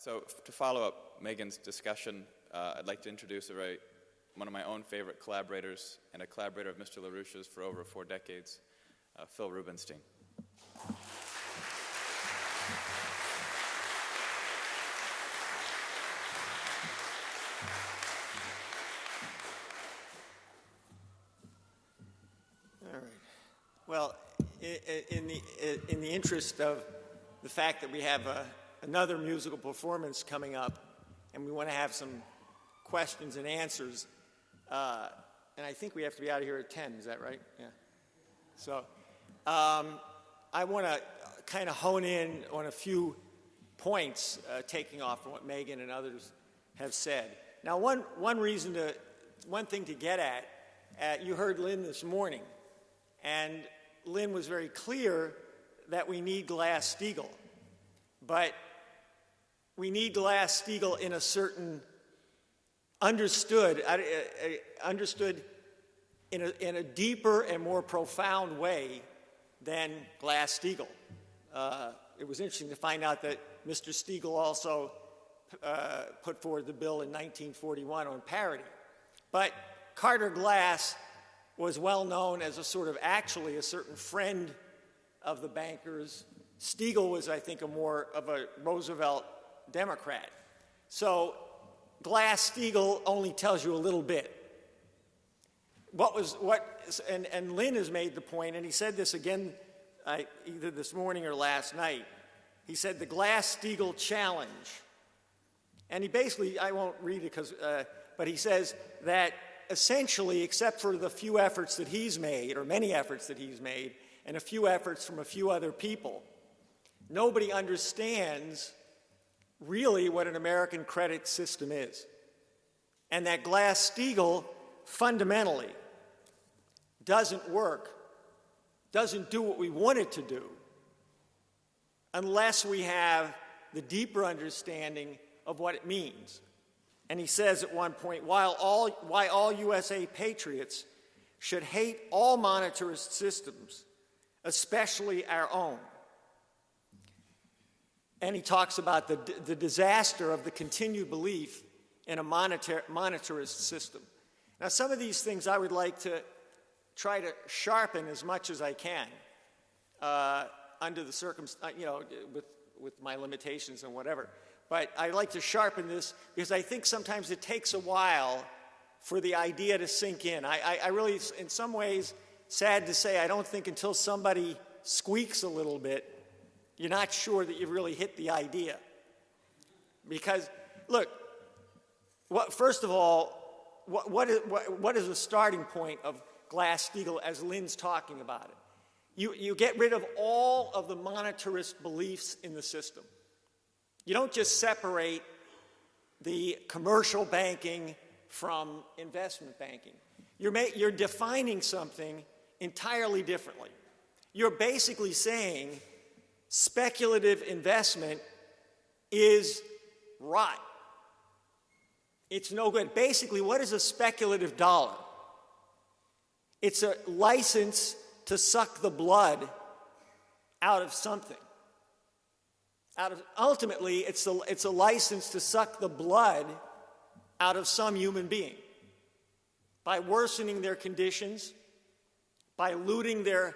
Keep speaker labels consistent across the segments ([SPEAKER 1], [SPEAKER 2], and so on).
[SPEAKER 1] So to follow up Megan's discussion, I'd like to introduce one of my own favorite collaborators and a collaborator of Mr. LaRouche's for over 4 decades, Phil Rubinstein.
[SPEAKER 2] All right. Well, in the interest of the fact that we have another musical performance coming up, and we want to have some questions and answers, and I think we have to be out of here at 10. Is that right? Yeah. So I want to kind of hone in on a few points, taking off from what Megan and others have said. Now, one thing to get at, you heard Lynn this morning, and Lynn was very clear that we need GlassSteagall, but we need GlassSteagall in a certain understood in a deeper and more profound way than GlassSteagall. It was interesting to find out that Mr. Steagall also put forward the bill in 1941 on parity. But Carter Glass was well known as a certain friend of the bankers. Steagall was, I think, more of a Roosevelt Democrat. So GlassSteagall only tells you a little bit. And Lynn has made the point, and he said this again either this morning or last night. He said the GlassSteagall challenge. And he basically, I won't read it but he says that essentially, except for the few efforts that he's made, or many efforts that he's made, and a few efforts from a few other people, nobody understands really what an American credit system is. And that GlassSteagall fundamentally doesn't work, doesn't do what we want it to do, unless we have the deeper understanding of what it means. And he says at one point, why all USA patriots should hate all monetarist systems, especially our own. And he talks about the disaster of the continued belief in a monetarist system. Now, some of these things I would like to try to sharpen as much as I can under the circumstances, with my limitations and whatever. But I like to sharpen this because I think sometimes it takes a while for the idea to sink in. I really, in some ways, sad to say, I don't think until somebody squeaks a little bit, you're not sure that you've really hit the idea. Because, look, first of all, what is the starting point of GlassSteagall as Lynn's talking about it? You get rid of all of the monetarist beliefs in the system. You don't just separate the commercial banking from investment banking. You're defining something entirely differently. You're basically saying speculative investment is rot. It's no good. Basically, what is a speculative dollar? It's a license to suck the blood out of something. Ultimately, it's a license to suck the blood out of some human being by worsening their conditions, by looting their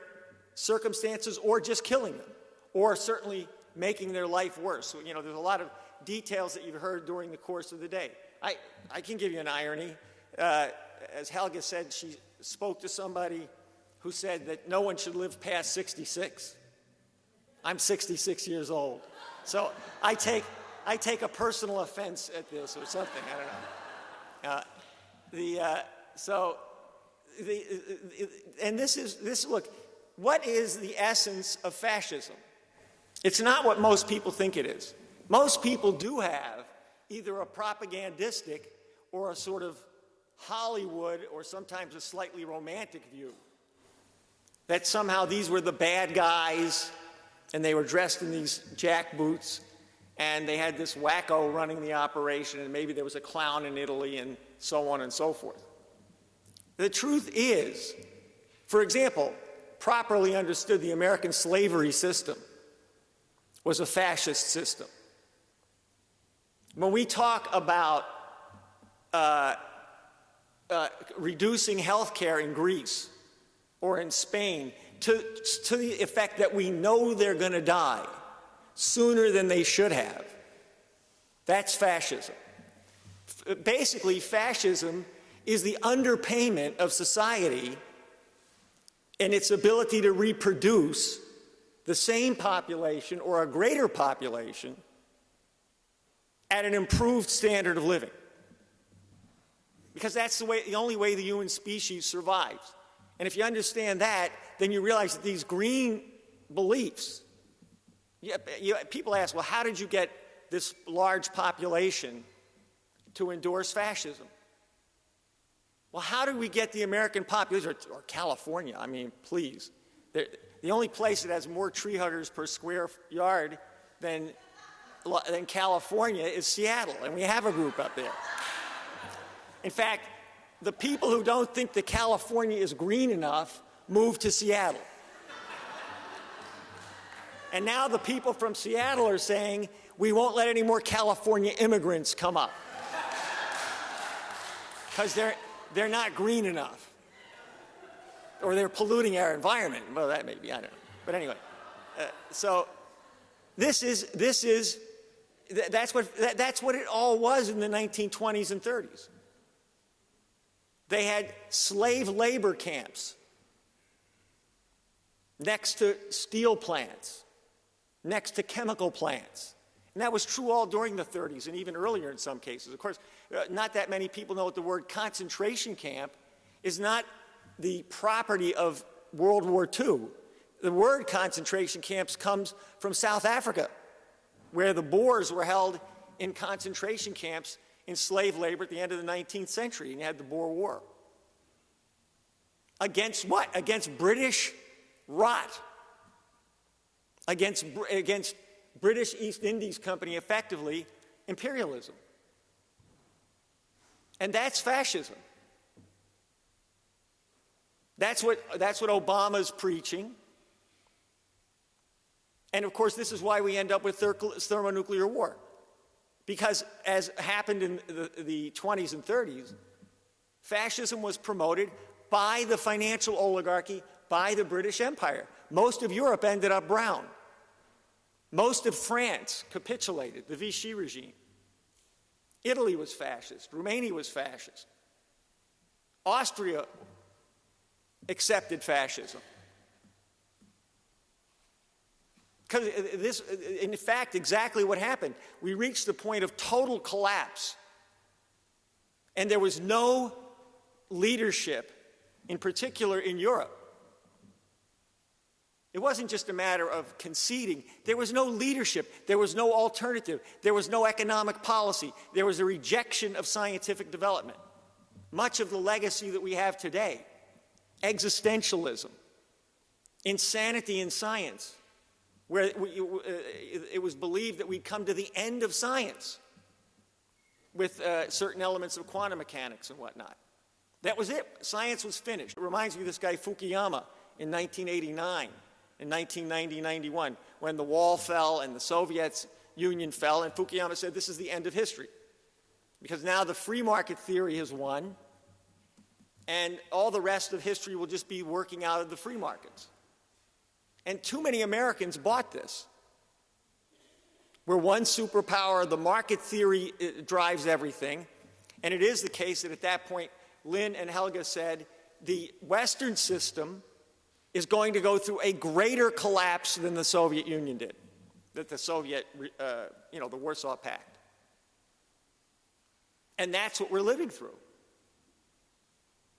[SPEAKER 2] circumstances, or just killing them, or certainly making their life worse. So, there's a lot of details that you've heard during the course of the day. I can give you an irony. As Helga said, she spoke to somebody who said that no one should live past 66. I'm 66 years old. So I take a personal offense at this or something. I don't know. Look, what is the essence of fascism? It's not what most people think it is. Most people do have either a propagandistic or a sort of Hollywood or sometimes a slightly romantic view that somehow these were the bad guys and they were dressed in these jackboots and they had this wacko running the operation and maybe there was a clown in Italy and so on and so forth. The truth is, for example, properly understood, the American slavery system was a fascist system. When we talk about reducing health care in Greece or in Spain to the effect that we know they're going to die sooner than they should have, that's fascism. Basically, fascism is the underpayment of society in its ability to reproduce the same population or a greater population at an improved standard of living. Because that's the only way the human species survives. And if you understand that, then you realize that these green beliefs, people ask, well, how did you get this large population to endorse fascism? Well, how did we get the American population, or California, I mean, please. The only place that has more tree huggers per square yard than California is Seattle, and we have a group up there. In fact, the people who don't think that California is green enough moved to Seattle. And now the people from Seattle are saying, we won't let any more California immigrants come up. Because they're not green enough. Or they're polluting our environment. Well, that may be, I don't know. But anyway, so that's what it all was in the 1920s and 30s. They had slave labor camps next to steel plants, next to chemical plants. And that was true all during the 30s and even earlier in some cases. Of course, not that many people know what the word concentration camp is not the property of World War II. The word concentration camps comes from South Africa, where the Boers were held in concentration camps in slave labor at the end of the 19th century, and you had the Boer War. Against what? Against British rot. Against British East Indies Company, effectively, imperialism. And that's fascism. That's what Obama's preaching. And of course, this is why we end up with thermonuclear war. Because as happened in the 20s and 30s, fascism was promoted by the financial oligarchy, by the British Empire. Most of Europe ended up brown. Most of France capitulated, the Vichy regime. Italy was fascist. Romania was fascist. Austria accepted fascism. Because this, in fact, exactly what happened. We reached the point of total collapse. And there was no leadership, in particular in Europe. It wasn't just a matter of conceding. There was no leadership. There was no alternative. There was no economic policy. There was a rejection of scientific development. Much of the legacy that we have today, existentialism, insanity in science, where it was believed that we'd come to the end of science with certain elements of quantum mechanics and whatnot. That was it. Science was finished. It reminds me of this guy Fukuyama in 1989, in 1990-91, when the wall fell and the Soviet Union fell, and Fukuyama said this is the end of history. Because now the free market theory has won, and all the rest of history will just be working out of the free markets. And too many Americans bought this. We're one superpower, the market theory drives everything, and it is the case that at that point, Lynn and Helga said, the Western system is going to go through a greater collapse than the Soviet Union did, that the Soviet, the Warsaw Pact. And that's what we're living through.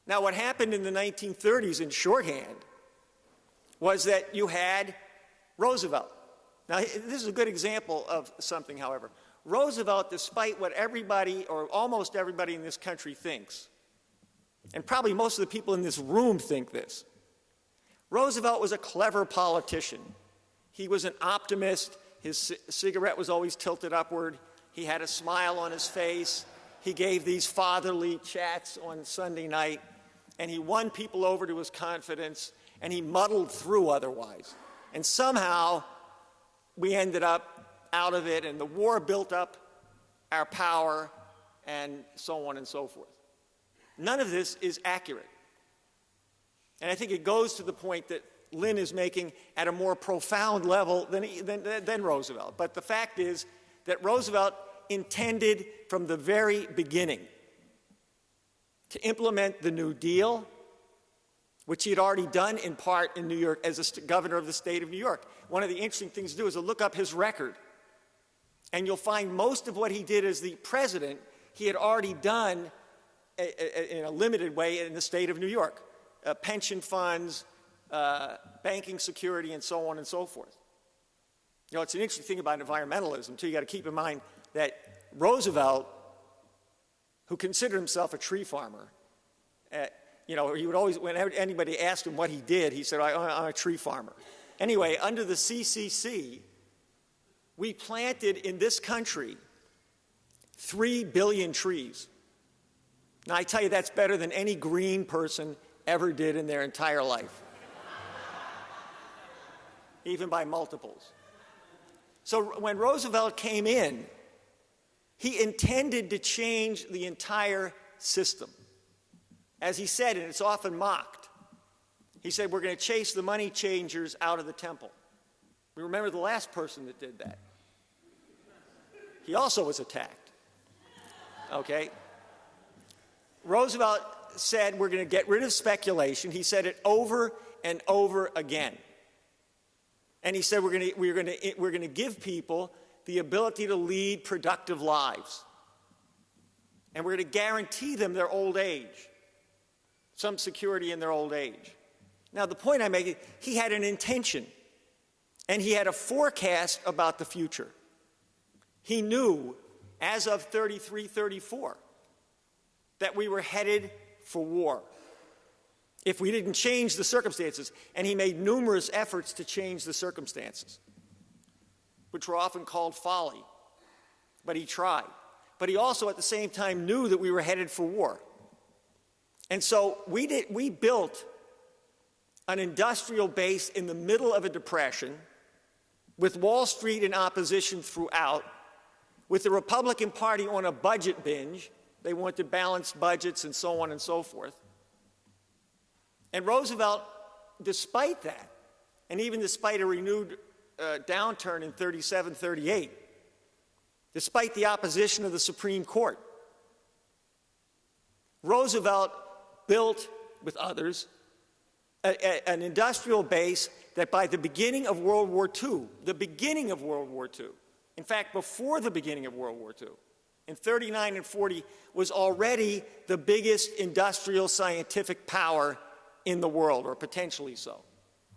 [SPEAKER 2] Now, what happened in the 1930s in shorthand was that you had Roosevelt. Now, this is a good example of something, however. Roosevelt, despite what everybody, or almost everybody in this country thinks, and probably most of the people in this room think this, Roosevelt was a clever politician. He was an optimist. His cigarette was always tilted upward. He had a smile on his face. He gave these fatherly chats on Sunday night, and he won people over to his confidence, and he muddled through otherwise. And somehow, we ended up out of it, and the war built up our power, and so on and so forth. None of this is accurate. And I think it goes to the point that Lynn is making at a more profound level than Roosevelt. But the fact is that Roosevelt intended from the very beginning to implement the New Deal, which he had already done in part in New York as a governor of the state of New York. One of the interesting things to do is to look up his record. And you'll find most of what he did as the president, he had already done in a limited way in the state of New York. Pension funds, banking security, and so on and so forth. You know, it's an interesting thing about environmentalism, too. You got to keep in mind that Roosevelt, who considered himself a tree farmer, you know, he would always, whenever anybody asked him what he did, he said, I'm a tree farmer. Anyway, under the CCC, we planted in this country 3 billion trees. Now, I tell you, that's better than any green person ever did in their entire life, even by multiples. So when Roosevelt came in, he intended to change the entire system. As he said, and it's often mocked, he said, we're going to chase the money changers out of the temple. We remember the last person that did that. He also was attacked. Okay? Roosevelt said we're going to get rid of speculation. He said it over and over again. And he said we're going to give people the ability to lead productive lives. And we're going to guarantee them their old age, some security in their old age. Now, the point I'm making, he had an intention, and he had a forecast about the future. He knew, as of 33, 34, that we were headed for war if we didn't change the circumstances. And he made numerous efforts to change the circumstances, which were often called folly. But he tried. But he also, at the same time, knew that we were headed for war. And so we built an industrial base in the middle of a depression, with Wall Street in opposition throughout, with the Republican Party on a budget binge. They wanted balanced budgets and so on and so forth. And Roosevelt, despite that, and even despite a renewed downturn in 37, 38, despite the opposition of the Supreme Court, Roosevelt built, with others, an industrial base that by the beginning of World War II, in fact, before the beginning of World War II, in 39 and 40, was already the biggest industrial scientific power in the world, or potentially so.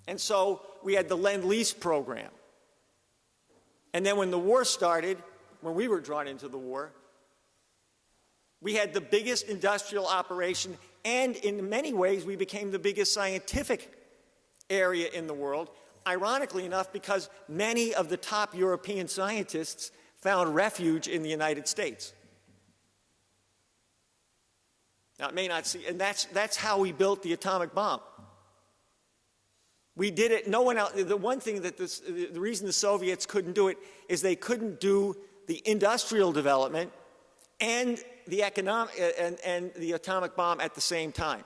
[SPEAKER 2] And so we had the Lend-Lease program. And then when the war started, when we were drawn into the war, we had the biggest industrial operation, and in many ways we became the biggest scientific area in the world, ironically enough, because many of the top European scientists found refuge in the United States. Now, it may not seem, and that's how we built the atomic bomb. We did it, no one else, the one thing that the reason the Soviets couldn't do it is they couldn't do the industrial development and the economic, and the atomic bomb at the same time.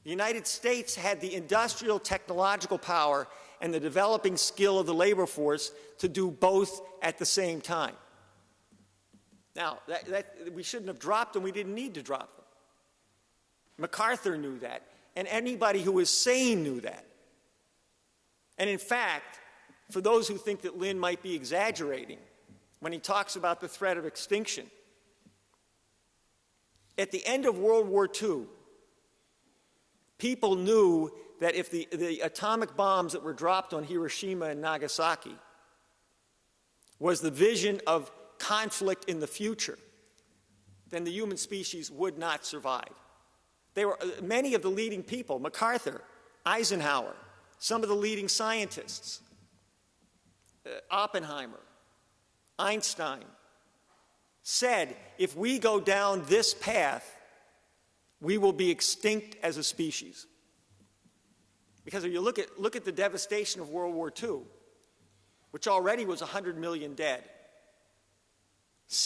[SPEAKER 2] The United States had the industrial technological power and the developing skill of the labor force to do both at the same time. Now, we shouldn't have dropped them. We didn't need to drop them. MacArthur knew that, and anybody who was sane knew that. And in fact, for those who think that Lynn might be exaggerating when he talks about the threat of extinction, at the end of World War II, people knew that if the atomic bombs that were dropped on Hiroshima and Nagasaki was the vision of conflict in the future, then the human species would not survive. They were many of the leading people, MacArthur, Eisenhower, some of the leading scientists, Oppenheimer, Einstein, said, if we go down this path, we will be extinct as a species. Because if you look at the devastation of World War II, which already was 100 million dead,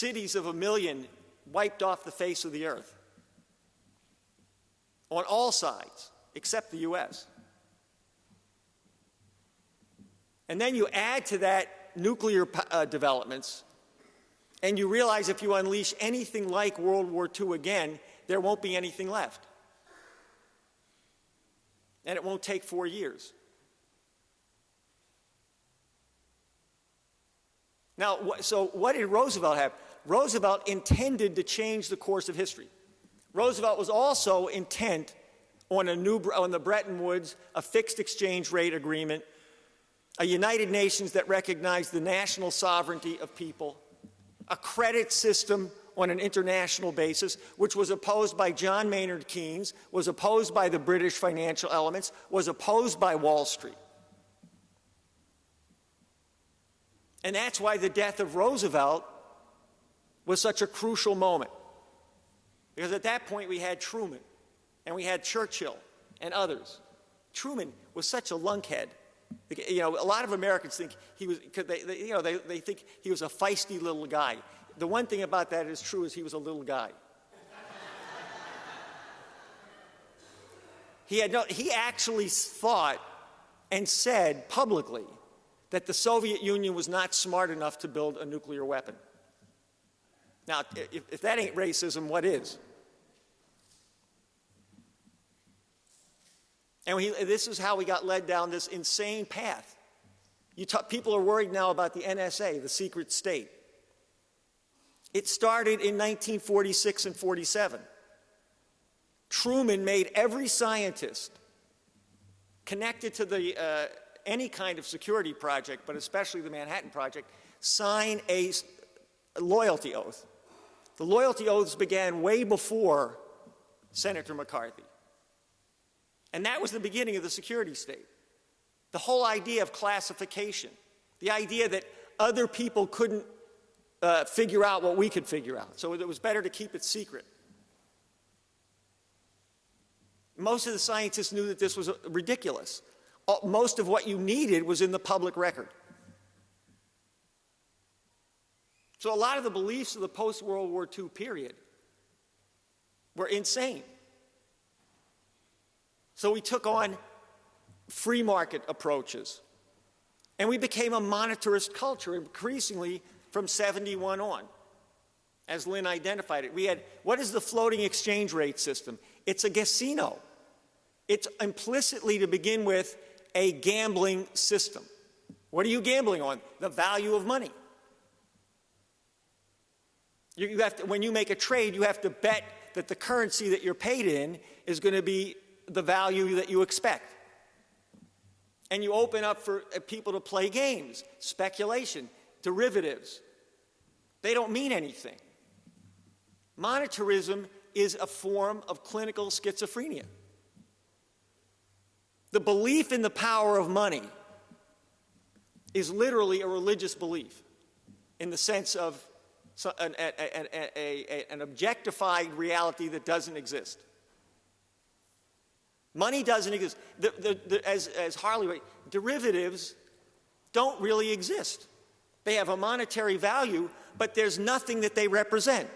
[SPEAKER 2] cities of 1 million wiped off the face of the earth on all sides, except the U.S. And then you add to that nuclear developments, and you realize if you unleash anything like World War II again, there won't be anything left. And it won't take 4 years. Now, so what did Roosevelt have? Roosevelt intended to change the course of history. Roosevelt was also intent on the Bretton Woods, a fixed exchange rate agreement, a United Nations that recognized the national sovereignty of people, a credit system on an international basis, which was opposed by John Maynard Keynes, was opposed by the British financial elements, was opposed by Wall Street. And that's why the death of Roosevelt was such a crucial moment. Because at that point we had Truman, and we had Churchill, and others. Truman was such a lunkhead. You know, a lot of Americans think he was, they think he was a feisty little guy. The one thing about that is true is he was a little guy. He actually thought and said publicly that the Soviet Union was not smart enough to build a nuclear weapon. Now, if that ain't racism, what is? And this is how we got led down this insane path. People are worried now about the NSA, the secret state. It started in 1946 and 47. Truman made every scientist connected to any kind of security project, but especially the Manhattan Project, sign a loyalty oath. The loyalty oaths began way before Senator McCarthy. And that was the beginning of the security state. The whole idea of classification, the idea that other people couldn't figure out what we could figure out, so it was better to keep it secret. Most of the scientists knew that this was ridiculous. Most of what you needed was in the public record. So a lot of the beliefs of the post-World War II period were insane. So we took on free market approaches. And we became a monetarist culture increasingly from 71 on, as Lynn identified it. We had, what is the floating exchange rate system? It's a casino. It's implicitly, to begin with, a gambling system. What are you gambling on? The value of money. You have to, when you make a trade, you have to bet that the currency that you're paid in is going to be the value that you expect. And you open up for people to play games, speculation, derivatives. They don't mean anything. Monetarism is a form of clinical schizophrenia. The belief in the power of money is literally a religious belief in the sense of an objectified reality that doesn't exist. Money doesn't exist. As Harley wrote, derivatives don't really exist. They have a monetary value, but there's nothing that they represent.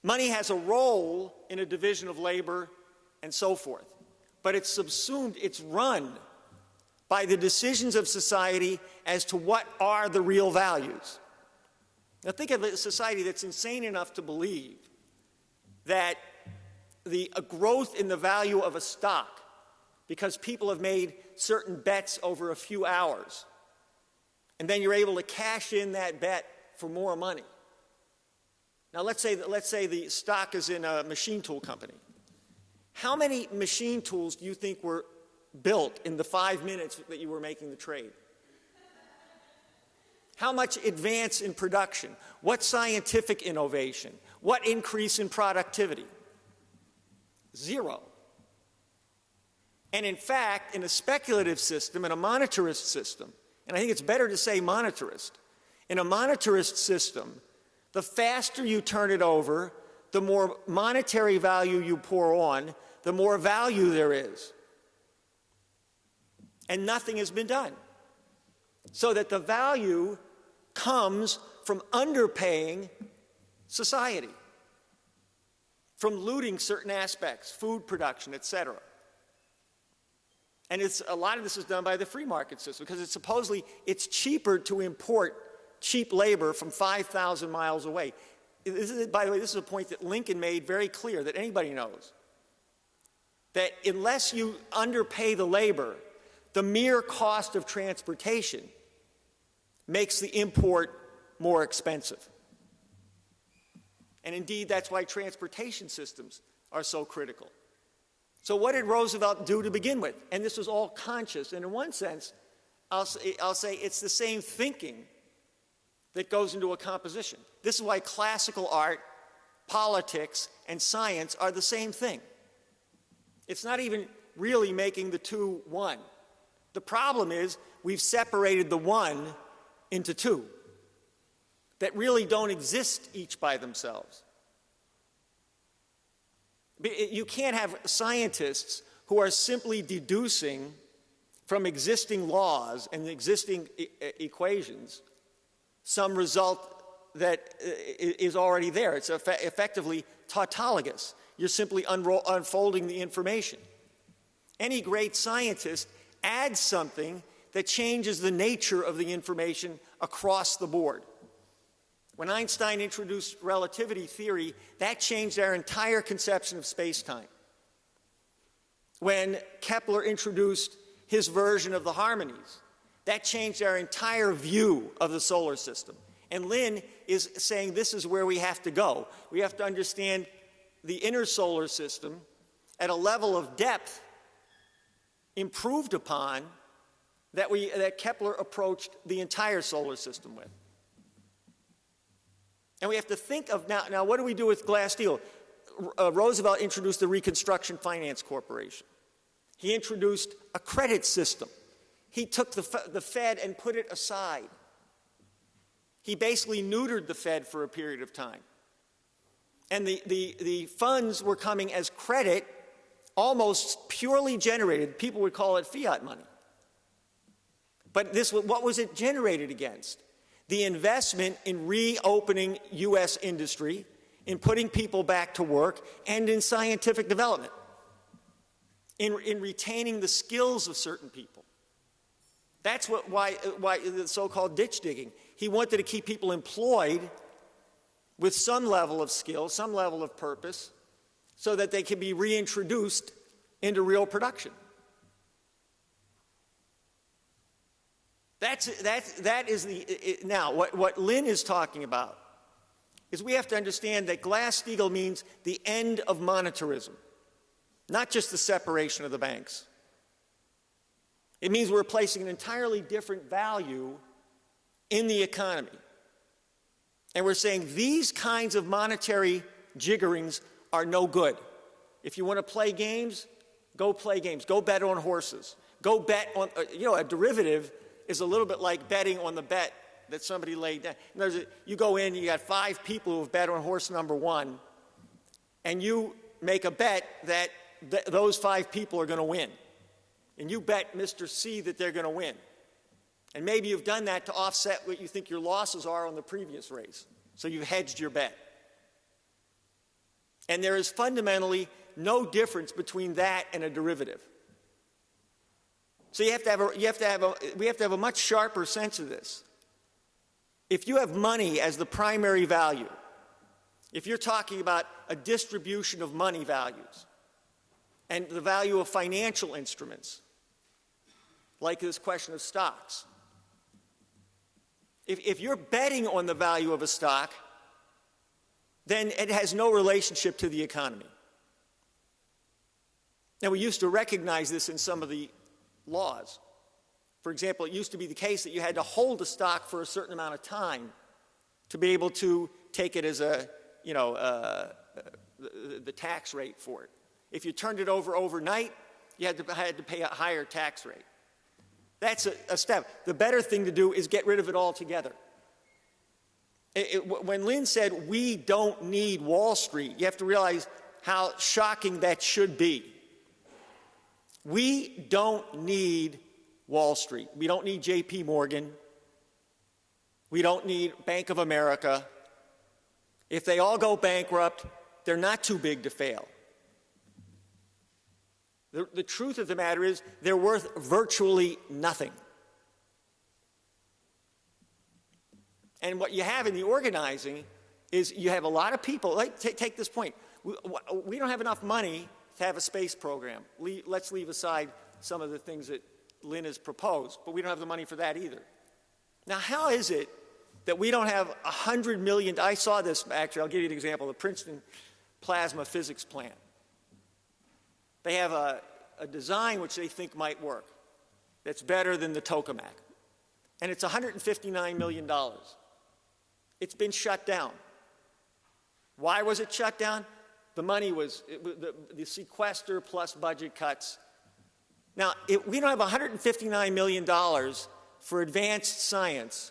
[SPEAKER 2] Money has a role in a division of labor and so forth, but it's subsumed, it's run by the decisions of society as to what are the real values. Now think of a society that's insane enough to believe that the growth in the value of a stock, because people have made certain bets over a few hours, and then you're able to cash in that bet for more money. Now let's say the stock is in a machine tool company. How many machine tools do you think were built in the 5 minutes that you were making the trade? How much advance in production? What scientific innovation? What increase in productivity? Zero. And in fact, in a speculative system, in a monetarist system, and I think it's better to say monetarist, in a monetarist system, the faster you turn it over, the more monetary value you pour on, the more value there is. And nothing has been done. So that the value comes from underpaying society, from looting certain aspects, food production, etc. And a lot of this is done by the free market system because it's cheaper to import cheap labor from 5,000 miles away. By the way, this is a point that Lincoln made very clear that anybody knows. That unless you underpay the labor, the mere cost of transportation makes the import more expensive. And indeed, that's why transportation systems are so critical. So what did Roosevelt do to begin with? And this was all conscious. And in one sense, I'll say it's the same thinking that goes into a composition. This is why classical art, politics, and science are the same thing. It's not even really making the two one. The problem is we've separated the one into two that really don't exist each by themselves. You can't have scientists who are simply deducing from existing laws and existing equations some result that is already there. It's effectively tautologous. You're simply unfolding the information. Any great scientist adds something that changes the nature of the information across the board. When Einstein introduced relativity theory, that changed our entire conception of space-time. When Kepler introduced his version of the harmonies, that changed our entire view of the solar system. And Lynn is saying this is where we have to go. We have to understand the inner solar system at a level of depth improved upon that Kepler approached the entire solar system with. And we have to think of now what do we do with GlassSteagall? Roosevelt introduced the Reconstruction Finance Corporation. He introduced a credit system. He took the Fed and put it aside. He basically neutered the Fed for a period of time. And the funds were coming as credit, almost purely generated. People would call it fiat money. But what was it generated against? The investment in reopening U.S. industry, in putting people back to work, and in scientific development, in retaining the skills of certain people. That's why the so-called ditch digging. He wanted to keep people employed with some level of skill, some level of purpose, so that they can be reintroduced into real production. Now, what Lynn is talking about is we have to understand that GlassSteagall means the end of monetarism, not just the separation of the banks. It means we're placing an entirely different value in the economy. And we're saying these kinds of monetary jiggerings are no good. If you want to play games, go play games. Go bet on horses. Go bet on, a derivative is a little bit like betting on the bet that somebody laid down. You go in, you got 5 people who have bet on horse number 1, and you make a bet that those 5 people are going to win. And you bet Mr. C that they're going to win. And maybe you've done that to offset what you think your losses are on the previous race. So you've hedged your bet. And there is fundamentally no difference between that and a derivative. So we have to have a much sharper sense of this. If you have money as the primary value, if you're talking about a distribution of money values and the value of financial instruments, like this question of stocks, if you're betting on the value of a stock, then it has no relationship to the economy. Now, we used to recognize this in some of the laws. For example, it used to be the case that you had to hold a stock for a certain amount of time to be able to take it as the tax rate for it. If you turned it over overnight, you had to pay a higher tax rate. That's a step. The better thing to do is get rid of it altogether. When Lynn said, we don't need Wall Street, you have to realize how shocking that should be. We don't need Wall Street. We don't need J.P. Morgan. We don't need Bank of America. If they all go bankrupt, they're not too big to fail. The truth of the matter is they're worth virtually nothing. And what you have in the organizing is you have a lot of people, like, take this point. We don't have enough money to have a space program. Let's leave aside some of the things that Lynn has proposed, but we don't have the money for that either. Now, how is it that we don't have $100 million? I saw this, actually, I'll give you an example, the Princeton Plasma Physics Plan. They have a design which they think might work that's better than the tokamak. And it's $159 million. It's been shut down. Why was it shut down? The money was the sequester plus budget cuts. Now, we don't have $159 million for advanced science,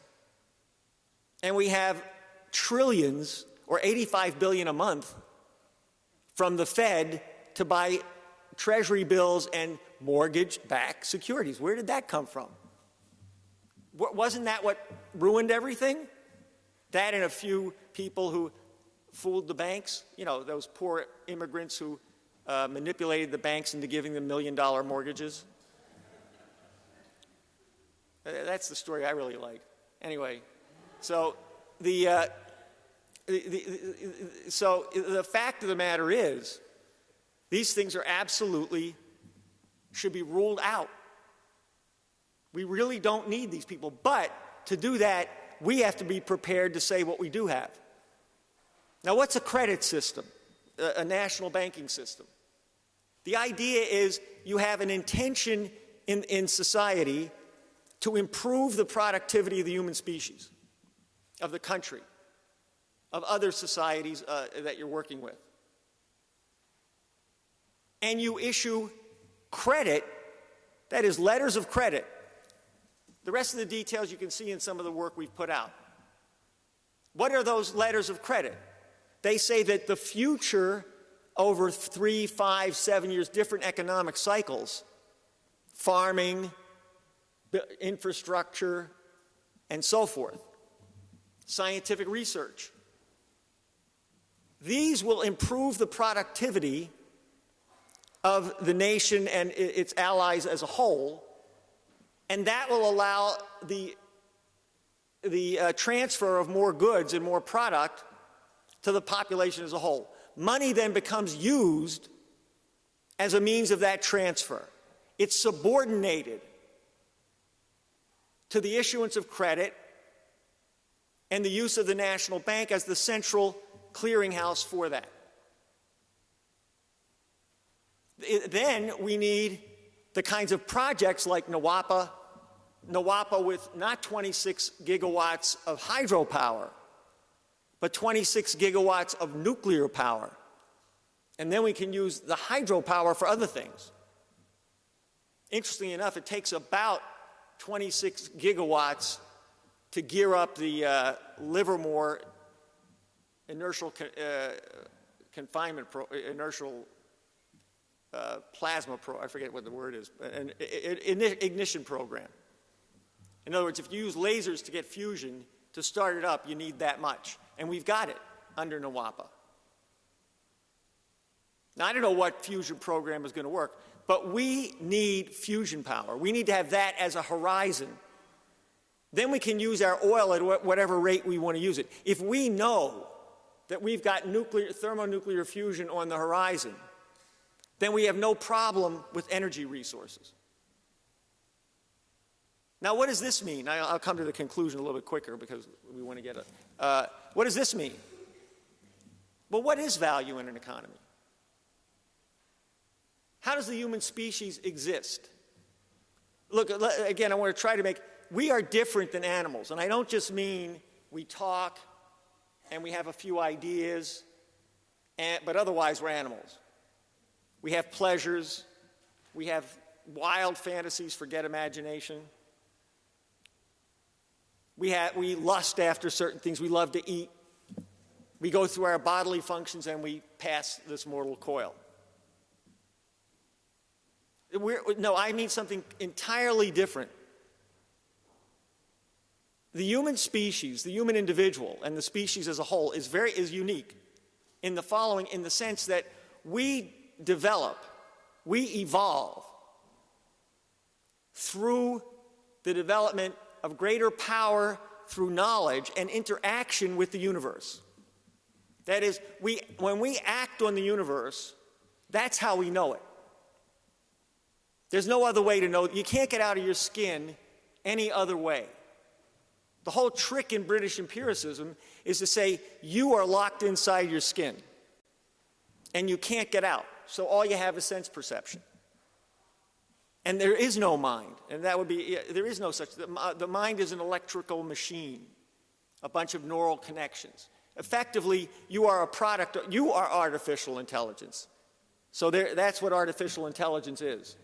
[SPEAKER 2] and we have trillions, or $85 billion a month, from the Fed to buy Treasury bills and mortgage-backed securities. Where did that come from? Wasn't that what ruined everything? That and a few people who fooled the banks, you know, those poor immigrants who manipulated the banks into giving them $1 million mortgages. That's the story I really like. Anyway, so the fact of the matter is, these things are absolutely, should be ruled out. We really don't need these people. But to do that, we have to be prepared to say what we do have. Now, what's a credit system, a national banking system? The idea is you have an intention in society to improve the productivity of the human species, of the country, of other societies that you're working with. And you issue credit, that is, letters of credit. The rest of the details you can see in some of the work we've put out. What are those letters of credit? They say that the future over 3, 5, 7 years, different economic cycles, farming, infrastructure, and so forth, scientific research. These will improve the productivity of the nation and its allies as a whole, and that will allow the transfer of more goods and more product to the population as a whole. Money then becomes used as a means of that transfer. It's subordinated to the issuance of credit and the use of the national bank as the central clearinghouse for that. Then we need the kinds of projects like NWAPA with not 26 gigawatts of hydropower, but 26 gigawatts of nuclear power. And then we can use the hydropower for other things. Interestingly enough, it takes about 26 gigawatts to gear up the Livermore inertial confinement, inertial plasma, I forget what the word is, an ignition program. In other words, if you use lasers to get fusion, to start it up, you need that much. And we've got it under NWAPA. Now, I don't know what fusion program is going to work, but we need fusion power. We need to have that as a horizon. Then we can use our oil at whatever rate we want to use it. If we know that we've got thermonuclear fusion on the horizon, then we have no problem with energy resources. Now, what does this mean? I'll come to the conclusion a little bit quicker because we want to get it. What does this mean? Well, what is value in an economy? How does the human species exist? Look, again, I want to try to make, we are different than animals. And I don't just mean we talk and we have a few ideas, but otherwise we're animals. We have pleasures. We have wild fantasies, forget imagination. We lust after certain things. We love to eat. We go through our bodily functions and we pass this mortal coil. No, I mean something entirely different. the human species, the human individual, and the species as a whole is unique in the sense that we evolve through the development of greater power through knowledge and interaction with the universe. That is, when we act on the universe, that's how we know it. There's no other way to know. You can't get out of your skin any other way. The whole trick in British empiricism is to say you are locked inside your skin and you can't get out. So all you have is sense perception. And there is no mind. And that would be, there is no such, the mind is an electrical machine, a bunch of neural connections. Effectively, you are artificial intelligence. So that's what artificial intelligence is.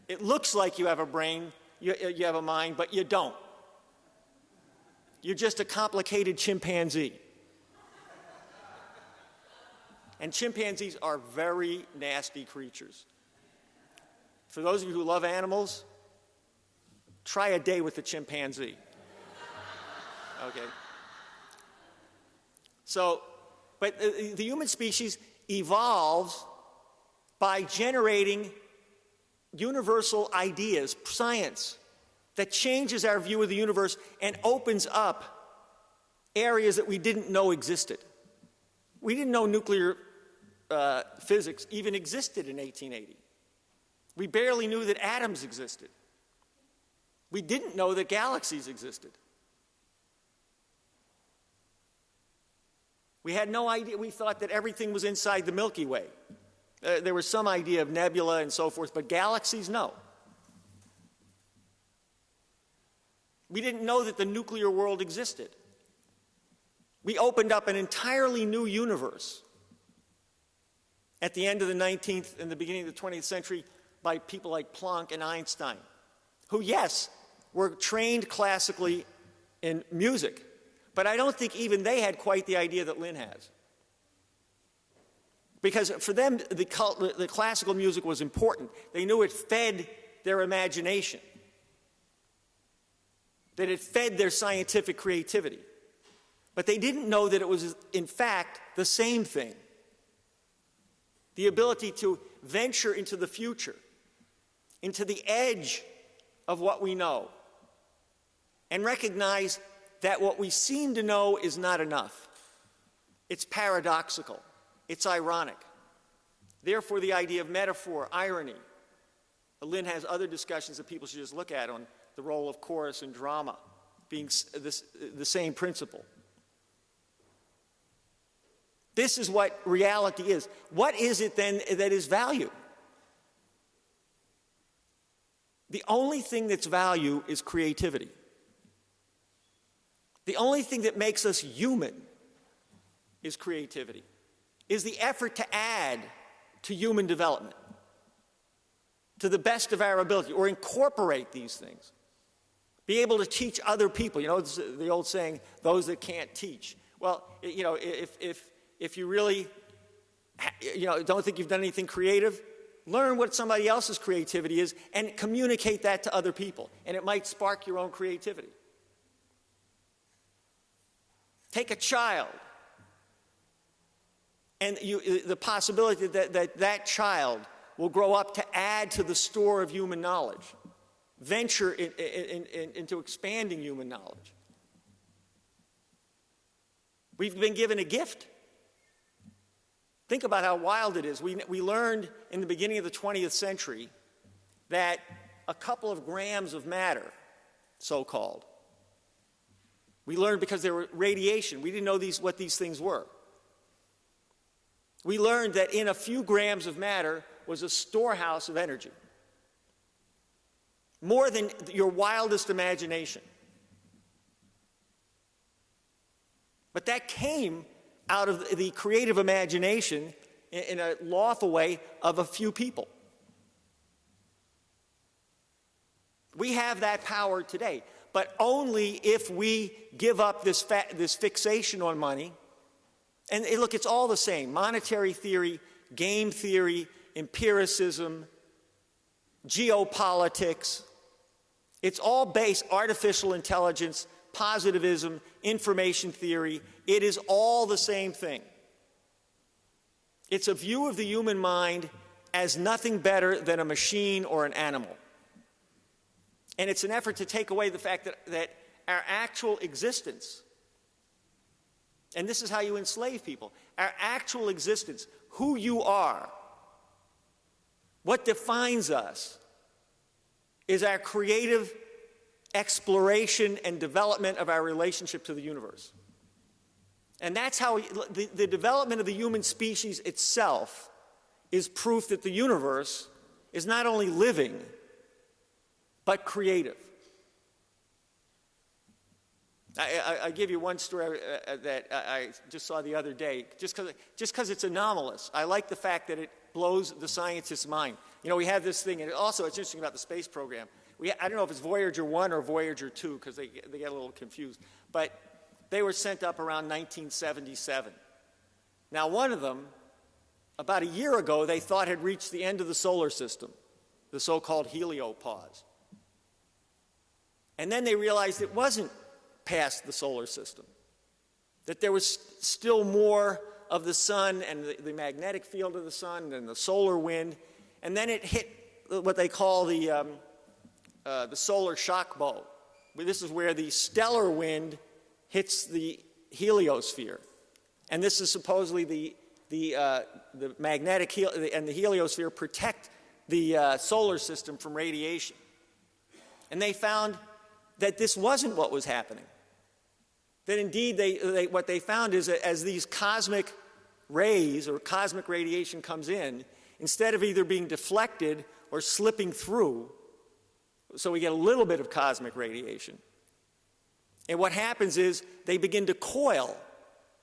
[SPEAKER 2] It looks like you have a brain, you have a mind, but you don't. You're just a complicated chimpanzee. And chimpanzees are very nasty creatures. For those of you who love animals, try a day with a chimpanzee. Okay. So, but the human species evolves by generating universal ideas, science, that changes our view of the universe and opens up areas that we didn't know existed. We didn't know nuclear physics even existed in 1880. We barely knew that atoms existed. We didn't know that galaxies existed. We had no idea. We thought that everything was inside the Milky Way. There was some idea of nebula and so forth, but galaxies, no. We didn't know that the nuclear world existed. We opened up an entirely new universe at the end of the 19th and the beginning of the 20th century by people like Planck and Einstein, who, yes, were trained classically in music, but I don't think even they had quite the idea that Lynn has. Because for them, the classical music was important. They knew it fed their imagination, that it fed their scientific creativity. But they didn't know that it was, in fact, the same thing. The ability to venture into the future, into the edge of what we know, and recognize that what we seem to know is not enough. It's paradoxical. It's ironic. Therefore, the idea of metaphor, irony. Lynn has other discussions that people should just look at on the role of chorus and drama being the same principle. This is what reality is. What is it then that is value? The only thing that's value is creativity. The only thing that makes us human is creativity, is the effort to add to human development to the best of our ability, or incorporate these things. Be able to teach other people. You know, it's the old saying, those that can't teach. Well, you know, if you really, don't think you've done anything creative, learn what somebody else's creativity is and communicate that to other people, and it might spark your own creativity. Take a child, and the possibility that child will grow up to add to the store of human knowledge, venture into expanding human knowledge. We've been given a gift. Think about how wild it is. We learned in the beginning of the 20th century that a couple of grams of matter, so-called, we learned because there were radiation. We didn't know what these things were. We learned that in a few grams of matter was a storehouse of energy, more than your wildest imagination. But that came out of the creative imagination in a lawful way of a few people. We have that power today, but only if we give up this fixation on money. And look, it's all the same: monetary theory, game theory, empiricism, geopolitics. It's all based, artificial intelligence, positivism, information theory. It is all the same thing. It's a view of the human mind as nothing better than a machine or an animal. And it's an effort to take away the fact that our actual existence, and this is how you enslave people, our actual existence, who you are, what defines us, is our creative exploration and development of our relationship to the universe. And that's how the development of the human species itself is proof that the universe is not only living, but creative. I give you one story that I just saw the other day, just because it's anomalous. I like the fact that it blows the scientist's mind. You know, we have this thing, and also it's interesting about the space program. I don't know if it's Voyager 1 or Voyager 2, because they get a little confused. But they were sent up around 1977. Now, one of them, about a year ago, they thought had reached the end of the solar system, the so-called heliopause. And then they realized it wasn't past the solar system, that there was still more of the sun and the magnetic field of the sun and the solar wind. And then it hit what they call the solar shock bow. This is where the stellar wind hits the heliosphere. And this is supposedly the magnetic and the heliosphere protect the solar system from radiation. And they found that this wasn't what was happening. That indeed, what they found is that as these cosmic rays or cosmic radiation comes in, instead of either being deflected or slipping through, so we get a little bit of cosmic radiation. And what happens is they begin to coil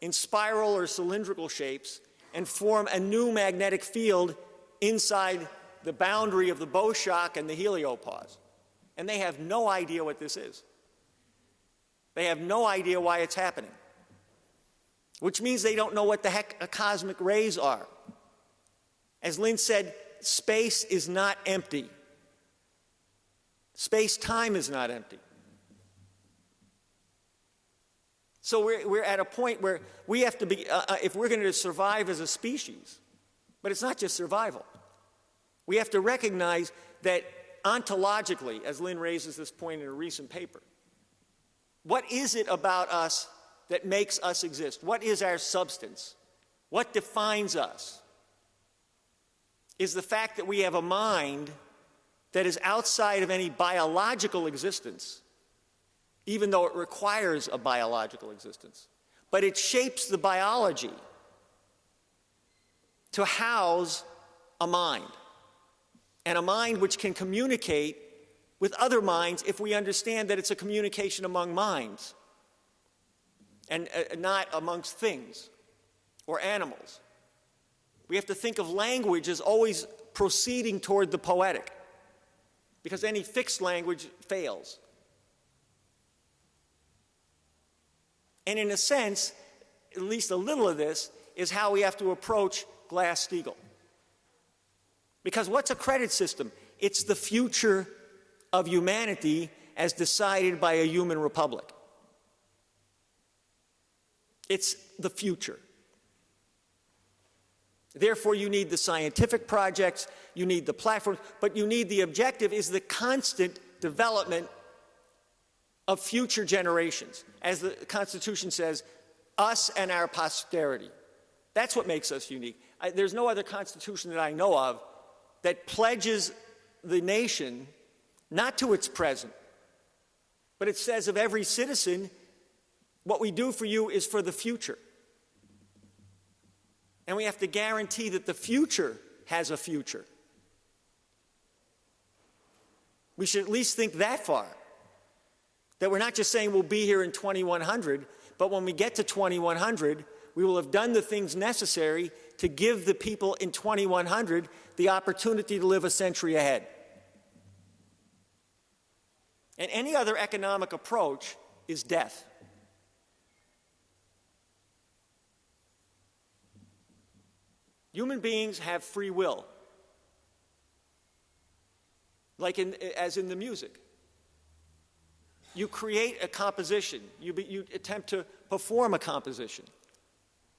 [SPEAKER 2] in spiral or cylindrical shapes and form a new magnetic field inside the boundary of the bow shock and the heliopause. And they have no idea what this is. They have no idea why it's happening, which means they don't know what the heck cosmic rays are. As Lynn said, space is not empty. Space-time is not empty. So we're at a point where we have to be, if we're going to survive as a species, but it's not just survival. We have to recognize that ontologically, as Lynn raises this point in a recent paper, what is it about us that makes us exist? What is our substance? What defines us? Is the fact that we have a mind that is outside of any biological existence, even though it requires a biological existence. But it shapes the biology to house a mind, and a mind which can communicate with other minds if we understand that it's a communication among minds and not amongst things or animals. We have to think of language as always proceeding toward the poetic, because any fixed language fails. And in a sense, at least a little of this is how we have to approach GlassSteagall. Because what's a credit system? It's the future of humanity as decided by a human republic. It's the future. Therefore, you need the scientific projects, you need the platforms, but you need the objective is the constant development of future generations. As the Constitution says, us and our posterity. That's what makes us unique. There's no other constitution that I know of that pledges the nation not to its present, but it says of every citizen, what we do for you is for the future. And we have to guarantee that the future has a future. We should at least think that far. That we're not just saying we'll be here in 2100, but when we get to 2100, we will have done the things necessary to give the people in 2100 the opportunity to live a century ahead. And any other economic approach is death. Human beings have free will, as in the music. you create a composition. You attempt to perform a composition.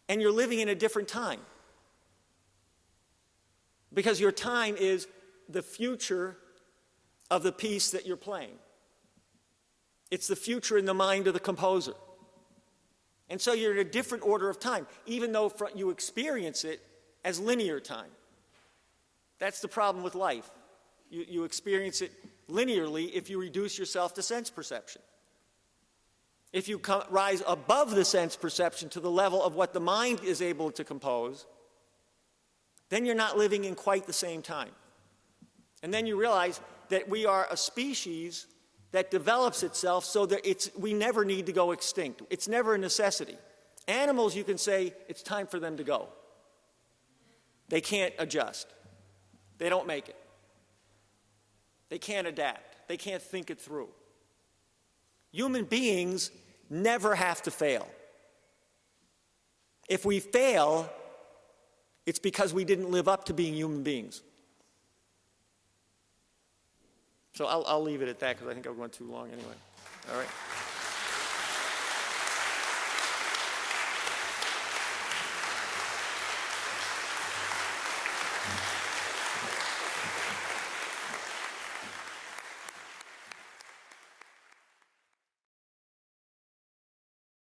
[SPEAKER 2] And you're living in a different time. Because your time is the future of the piece that you're playing. It's the future in the mind of the composer. And so you're in a different order of time, even though you experience it as linear time. That's the problem with life. You experience it linearly if you reduce yourself to sense perception. If you rise above the sense perception to the level of what the mind is able to compose, then you're not living in quite the same time. And then you realize that we are a species that develops itself so that we never need to go extinct. It's never a necessity. Animals, you can say, it's time for them to go. They can't adjust. They don't make it. They can't adapt. They can't think it through. Human beings never have to fail. If we fail, it's because we didn't live up to being human beings. So I'll leave it at that because I think I'm going too long anyway. All right.